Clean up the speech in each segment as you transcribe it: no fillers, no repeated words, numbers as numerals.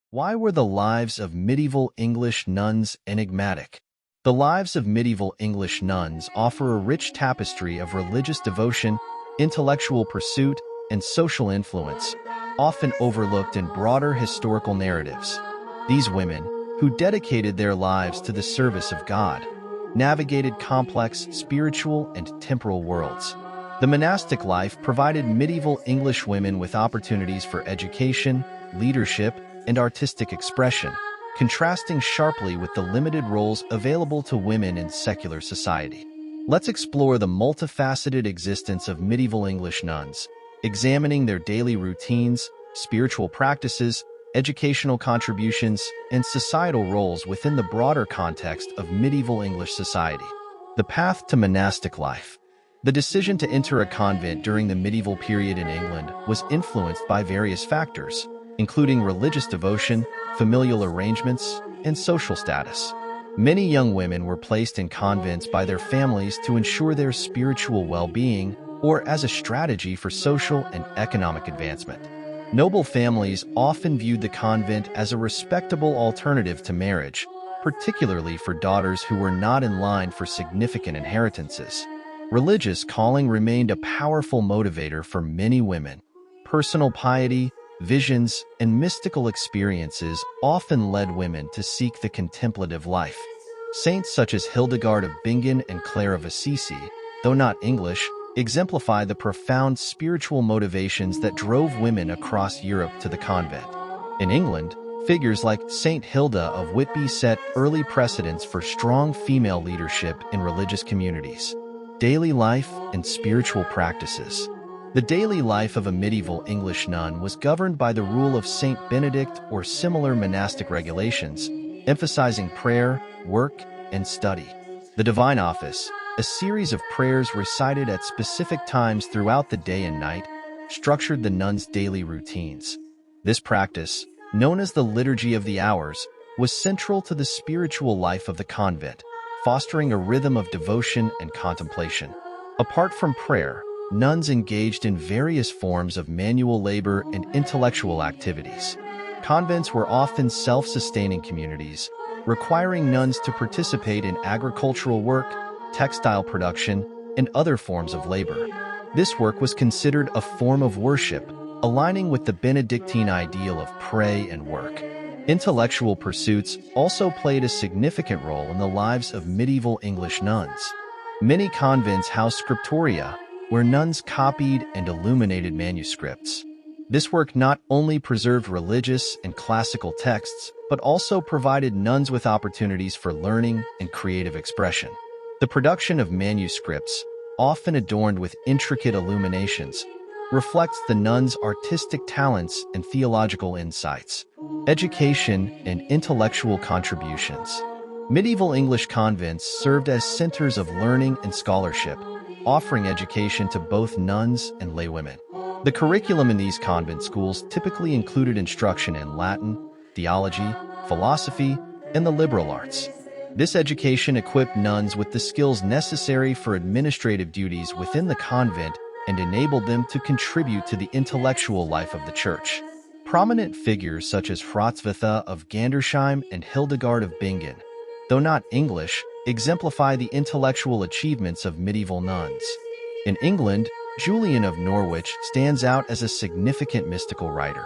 Why were the lives of medieval English nuns enigmatic? The lives of medieval English nuns offer a rich tapestry of religious devotion, intellectual pursuit, and social influence, often overlooked in broader historical narratives. These women, who dedicated their lives to the service of God, navigated complex spiritual and temporal worlds. The monastic life provided medieval English women with opportunities for education, leadership, and artistic expression, contrasting sharply with the limited roles available to women in secular society. Let's explore the multifaceted existence of medieval English nuns, examining their daily routines, spiritual practices, educational contributions, and societal roles within the broader context of medieval English society. The path to monastic life. The decision to enter a convent during the medieval period in England was influenced by various factors, including religious devotion, familial arrangements, and social status. Many young women were placed in convents by their families to ensure their spiritual well-being or as a strategy for social and economic advancement. Noble families often viewed the convent as a respectable alternative to marriage, particularly for daughters who were not in line for significant inheritances. Religious calling remained a powerful motivator for many women. Personal piety, visions, and mystical experiences often led women to seek the contemplative life. Saints such as Hildegard of Bingen and Clare of Assisi, though not English, exemplify the profound spiritual motivations that drove women across Europe to the convent. In England, figures like Saint Hilda of Whitby set early precedents for strong female leadership in religious communities. Daily life and spiritual practices. The daily life of a medieval English nun was governed by the rule of Saint Benedict or similar monastic regulations, emphasizing prayer, work, and study. The Divine Office, a series of prayers recited at specific times throughout the day and night, structured the nuns' daily routines. This practice, known as the Liturgy of the Hours, was central to the spiritual life of the convent, fostering a rhythm of devotion and contemplation. Apart from prayer, nuns engaged in various forms of manual labor and intellectual activities. Convents were often self-sustaining communities, requiring nuns to participate in agricultural work, textile production, and other forms of labor. This work was considered a form of worship, aligning with the Benedictine ideal of pray and work. Intellectual pursuits also played a significant role in the lives of medieval English nuns. Many convents housed scriptoria, where nuns copied and illuminated manuscripts. This work not only preserved religious and classical texts, but also provided nuns with opportunities for learning and creative expression. The production of manuscripts, often adorned with intricate illuminations, reflects the nuns' artistic talents and theological insights. Education and intellectual contributions. Medieval English convents served as centers of learning and scholarship, offering education to both nuns and laywomen. The curriculum in these convent schools typically included instruction in Latin, theology, philosophy, and the liberal arts. This education equipped nuns with the skills necessary for administrative duties within the convent and enabled them to contribute to the intellectual life of the church. Prominent figures such as Hrotsvitha of Gandersheim and Hildegard of Bingen, though not English, exemplify the intellectual achievements of medieval nuns. In England, Julian of Norwich stands out as a significant mystical writer.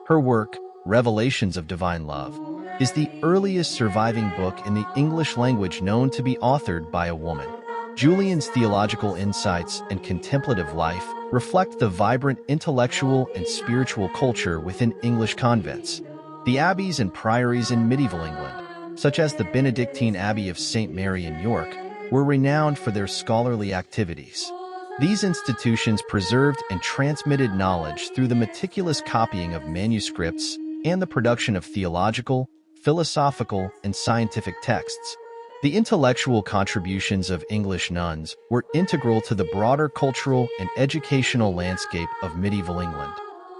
Her work, Revelations of Divine Love, is the earliest surviving book in the English language known to be authored by a woman. Julian's theological insights and contemplative life reflect the vibrant intellectual and spiritual culture within English convents. The abbeys and priories in medieval England, such as the Benedictine Abbey of St. Mary in York, were renowned for their scholarly activities. These institutions preserved and transmitted knowledge through the meticulous copying of manuscripts and the production of theological, philosophical, and scientific texts. The intellectual contributions of English nuns were integral to the broader cultural and educational landscape of medieval England.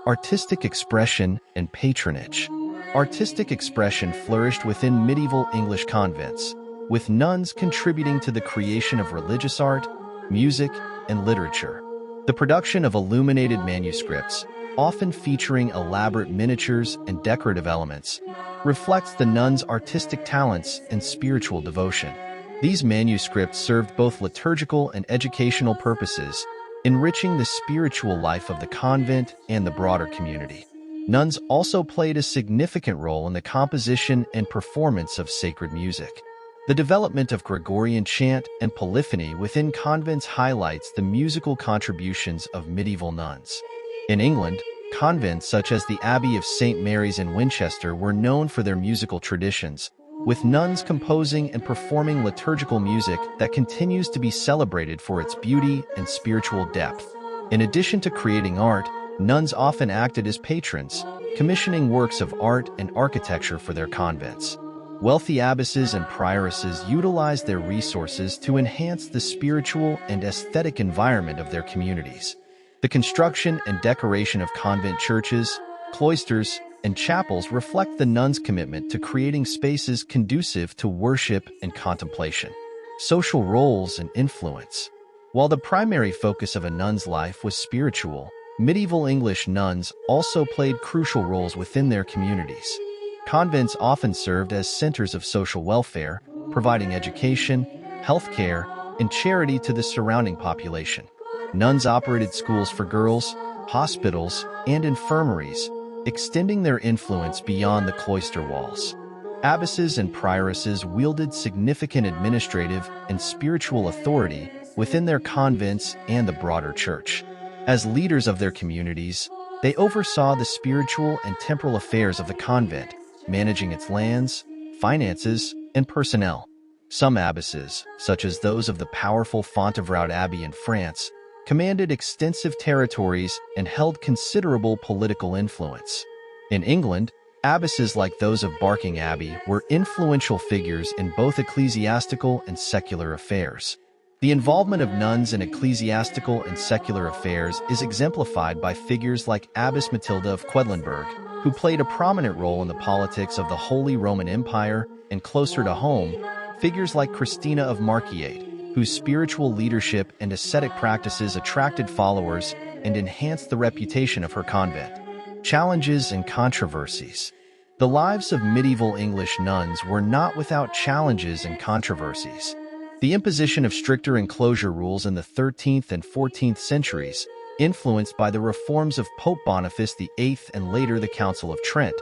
Artistic expression and patronage. Artistic expression flourished within medieval English convents, with nuns contributing to the creation of religious art, music, and literature. The production of illuminated manuscripts, often featuring elaborate miniatures and decorative elements, reflects the nuns' artistic talents and spiritual devotion. These manuscripts served both liturgical and educational purposes, enriching the spiritual life of the convent and the broader community. Nuns also played a significant role in the composition and performance of sacred music. The development of Gregorian chant and polyphony within convents highlights the musical contributions of medieval nuns. In England, convents such as the Abbey of St. Mary's in Winchester were known for their musical traditions, with nuns composing and performing liturgical music that continues to be celebrated for its beauty and spiritual depth. In addition to creating art, nuns often acted as patrons, commissioning works of art and architecture for their convents. Wealthy abbesses and prioresses utilized their resources to enhance the spiritual and aesthetic environment of their communities. The construction and decoration of convent churches, cloisters, and chapels reflect the nuns' commitment to creating spaces conducive to worship and contemplation. Social roles and influence. While the primary focus of a nun's life was spiritual, medieval English nuns also played crucial roles within their communities. Convents often served as centers of social welfare, providing education, healthcare, and charity to the surrounding population. Nuns operated schools for girls, hospitals, and infirmaries, extending their influence beyond the cloister walls. Abbesses and prioresses wielded significant administrative and spiritual authority within their convents and the broader church. As leaders of their communities, they oversaw the spiritual and temporal affairs of the convent, managing its lands, finances, and personnel. Some abbesses, such as those of the powerful Fontevraud Abbey in France, commanded extensive territories and held considerable political influence. In England, abbesses like those of Barking Abbey were influential figures in both ecclesiastical and secular affairs. The involvement of nuns in ecclesiastical and secular affairs is exemplified by figures like Abbess Matilda of Quedlinburg, who played a prominent role in the politics of the Holy Roman Empire, and closer to home, figures like Christina of Marquiate, whose spiritual leadership and ascetic practices attracted followers and enhanced the reputation of her convent. Challenges and controversies. The lives of medieval English nuns were not without challenges and controversies. The imposition of stricter enclosure rules in the 13th and 14th centuries, influenced by the reforms of Pope Boniface VIII and later the Council of Trent,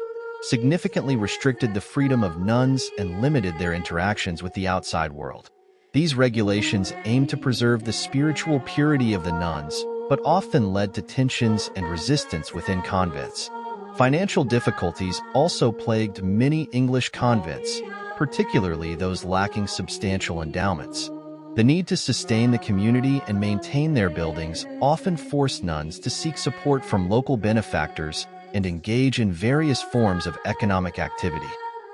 significantly restricted the freedom of nuns and limited their interactions with the outside world. These regulations aimed to preserve the spiritual purity of the nuns, but often led to tensions and resistance within convents. Financial difficulties also plagued many English convents, particularly those lacking substantial endowments. The need to sustain the community and maintain their buildings often forced nuns to seek support from local benefactors and engage in various forms of economic activity.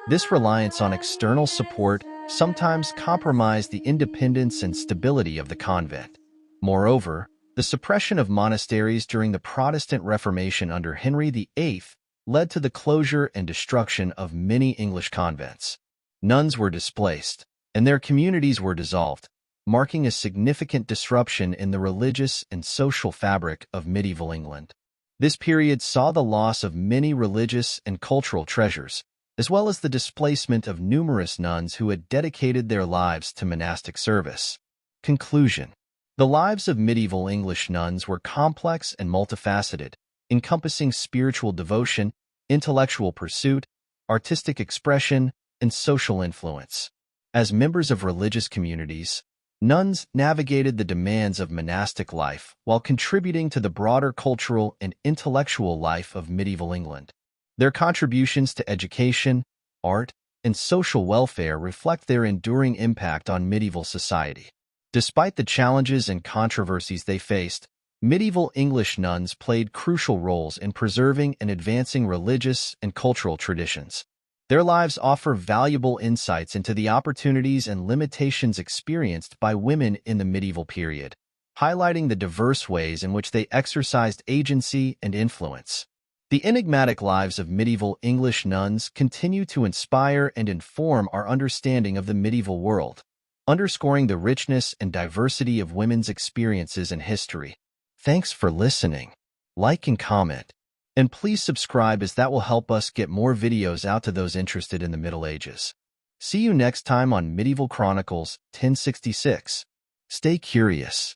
This reliance on external support sometimes compromised the independence and stability of the convent. Moreover, the suppression of monasteries during the Protestant Reformation under Henry VIII led to the closure and destruction of many English convents. Nuns were displaced, and their communities were dissolved, marking a significant disruption in the religious and social fabric of medieval England. This period saw the loss of many religious and cultural treasures, as well as the displacement of numerous nuns who had dedicated their lives to monastic service. Conclusion. The lives of medieval English nuns were complex and multifaceted, encompassing spiritual devotion, intellectual pursuit, artistic expression, and social influence. As members of religious communities, nuns navigated the demands of monastic life while contributing to the broader cultural and intellectual life of medieval England. Their contributions to education, art, and social welfare reflect their enduring impact on medieval society. Despite the challenges and controversies they faced, medieval English nuns played crucial roles in preserving and advancing religious and cultural traditions. Their lives offer valuable insights into the opportunities and limitations experienced by women in the medieval period, highlighting the diverse ways in which they exercised agency and influence. The enigmatic lives of medieval English nuns continue to inspire and inform our understanding of the medieval world, underscoring the richness and diversity of women's experiences and history. Thanks for listening. Like and comment. And please subscribe as that will help us get more videos out to those interested in the Middle Ages. See you next time on Medieval Chronicles 1066. Stay curious.